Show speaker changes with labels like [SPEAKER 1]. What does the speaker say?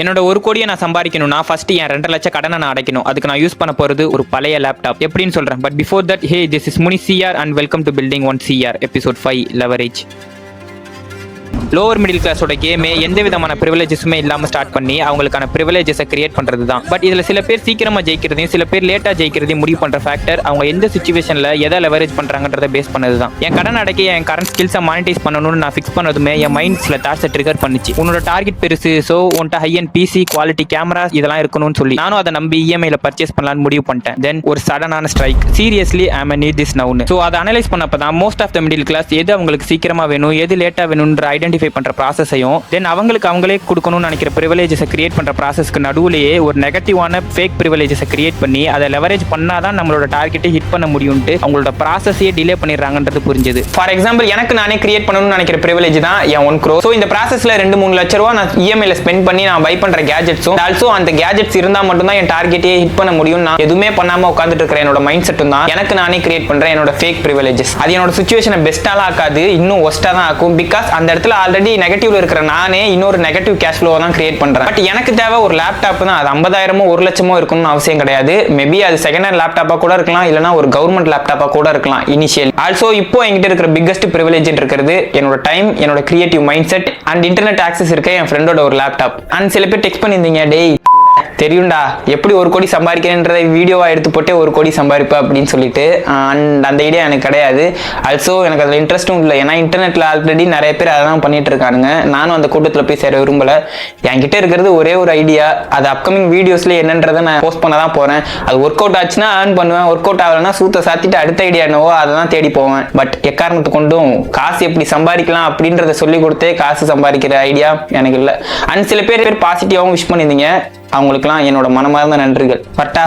[SPEAKER 1] என்னோட 1 கோடியை நான் சம்பாதிக்கணும்னா ஃபர்ஸ்ட் என் 2 லட்சம் கடனை நான் அடைக்கணும். அதுக்கு நான் யூஸ் பண்ண போறது ஒரு பழைய லேப்டாப். எப்படின்னு சொல்றேன். But before that, hey, this is Muni CR and welcome to building one CR episode 5 leverage. Lower middle கிளாஸோட கேமே எந்த விதமான ப்ரிவிலேஜஸுமே இல்லாமல் ஸ்டார்ட் பண்ணி அவங்களுக்கான ப்ரிவிலேஜஸை கிரியேட் பண்ணுறது தான். பட் இதில் சில பேர் சீக்கிரமாக ஜெயிக்கிறதையும் சில பேர் லேட்டாக ஜெயிக்கிறதையும் முடிவு பண்ணுற ஃபேக்டர் அவங்க எந்த சுச்சுவேஷனில் எதை லெவரேஜ் பண்ணுறாங்கன்றதை பேஸ் பண்ணது தான். என் கடன் அடைக்க என் கரண்ட் ஸ்கில்ஸை மானிட்டைஸ் பண்ணணும்னு நான் ஃபிக்ஸ் பண்ணதுமே என் மைண்ட் சில தாட்ஸை ட்ரிகர் பண்ணிச்சு. உன்னோட டார்கெட் பெருசு, ஸோ உன்ட்ட high and PC quality camera இதெல்லாம் இருக்கணும்னு சொல்லி நானும் அதை நம்பி இஎம்ஐல பர்ச்சேஸ் பண்ணலான்னு முடிவு பண்ணிட்டேன். தென் ஒரு சடனான strike, seriously I am need this நவுன்னு. ஸோ அதை அனலைஸ் பண்ணப்போ தான் most of the middle class எது அவங்களுக்கு சீக்கிரமாக வேணும் எது லேட்டாக வேணும்ன்ற ஐடென்டிஃபை பண்ணுற ப்ராசஸையும் தென் அவங்களுக்கு அவங்களே கொடுக்கணும்னு நினைக்கிற ப்ரிவிலேஜஸை கிரியேட் பண்ற ப்ராசஸ்க்கு நடுவுலயே ஒரு நெகட்டிவான ஃபேக் ப்ரிவிலேஜஸை கிரியேட் பண்ணி அதை லெவரேஜ் பண்ணாதான் நம்மளோட டார்கெட்டை ஹிட் பண்ண முடியும்ட்டு அவங்களோட ப்ராசஸையே டிலே பண்ணிடுறாங்கன்றது புரிஞ்சது. ஃபார் எக்ஸாம்பிள், எனக்கு நானே கிரியேட் பண்ணணும்னு நினைக்கிற ப்ரிவிலேஜ் தான் என் 1 crore. ஸோ இந்த ப்ராசஸ்ல 2-3 லட்ச ரூபா நான் இஎம்ஐல ஸ்பெண்ட் பண்ணி நான் பை பண்ற கேஜெட்ஸும் ஆல்சோ அந்த கேஜெட்ஸ் இருந்தா மட்டும் தான் என் டார்கெட்டே ஹிட் பண்ண முடியும். நான் எதுவுமே பண்ணாம உட்காந்துட்டு இருக்கிற என்னோட மைண்ட் செட்டும் தான் எனக்கு நானே கிரியேட் பண்றேன் என்னோட ஃபேக் ப்ரிவிலேஜஸ். அது என்னோட சிச்சுவேஷனை பெஸ்ட்டாலாம் ஆக்காது, இன்னும் ஒஸ்டா தான் ஆக்கும். பிகாஸ் அந்த இடத்துல ஆல்ரெடி நெகட்டிவ்ல இருக்கிற நானே இன்னொரு நெகட்டிவ் கேஷ் ஃப்ளோ தான் கிரியேட் பண்றேன். பட் எனக்கு தேவை ஒரு லேப்டாப் தான். அது 50,000 1 லட்சமோ இருக்கணும்னு அவசியம் கிடையாது. மேபி அது செகண்ட் ஹேண்ட் லேப்டாப்பா கூட இருக்கலாம், இல்லனா ஒரு கவர்மெண்ட் லேப்டாப்பா கூட இருக்கலாம் இனிஷியல். ஆல்சோ இப்போ என்கிட்ட இருக்கிற பிக்கஸ்ட் பிரிவிலேஜ் இருக்கிறது என்னோட டைம், என்னோட creative mind set and internet access இருக்க என் ஃப்ரெண்டோட ஒரு லேப்டாப். அண்ட் சில பேர் டெக்ஸ்ட் பண்ணியிருந்தீங்க, டேய் தெரியும்டா எப்படி 1 கோடி சம்பாதிக்கிறேன்றதை வீடியோவா எடுத்து போட்டு 1 கோடி சம்பாதிப்பேன் அப்படின்னு சொல்லிட்டு. அண்ட் அந்த ஐடியா எனக்கு கிடையாது. ஆல்சோ எனக்கு அதில் இன்ட்ரெஸ்ட்டும் இல்லை. ஏன்னா இன்டர்நெட்ல ஆல்ரெடி நிறைய பேர் அதான் பண்ணிட்டு இருக்கானுங்க. நானும் அந்த கூட்டத்தில் போய் சேர விரும்பல. என்கிட்ட இருக்கிறது ஒரே ஒரு ஐடியா. அது அப்கமிங் வீடியோஸ்ல என்னன்றதை நான் போஸ்ட் பண்ண தான் போறேன். அது ஒர்க் அவுட் ஆச்சுன்னா ஏர்ன் பண்ணுவேன், ஒர்க் அவுட் ஆகலைன்னா சூத்த சாத்திட்டு அடுத்த ஐடியா என்னவோ அதை தான் தேடி போவேன். பட் எக்காரணத்து கொண்டும் காசு எப்படி சம்பாதிக்கலாம் அப்படின்றத சொல்லி கொடுத்தே காசு சம்பாதிக்கிற ஐடியா எனக்கு இல்லை. அண்ட் சில பேர் பாசிட்டிவாகவும் விஷ் பண்ணியிருந்தீங்க. அவங்களுக்குலாம் என்னோட மனமார்ந்த நன்றிகள். பட்டா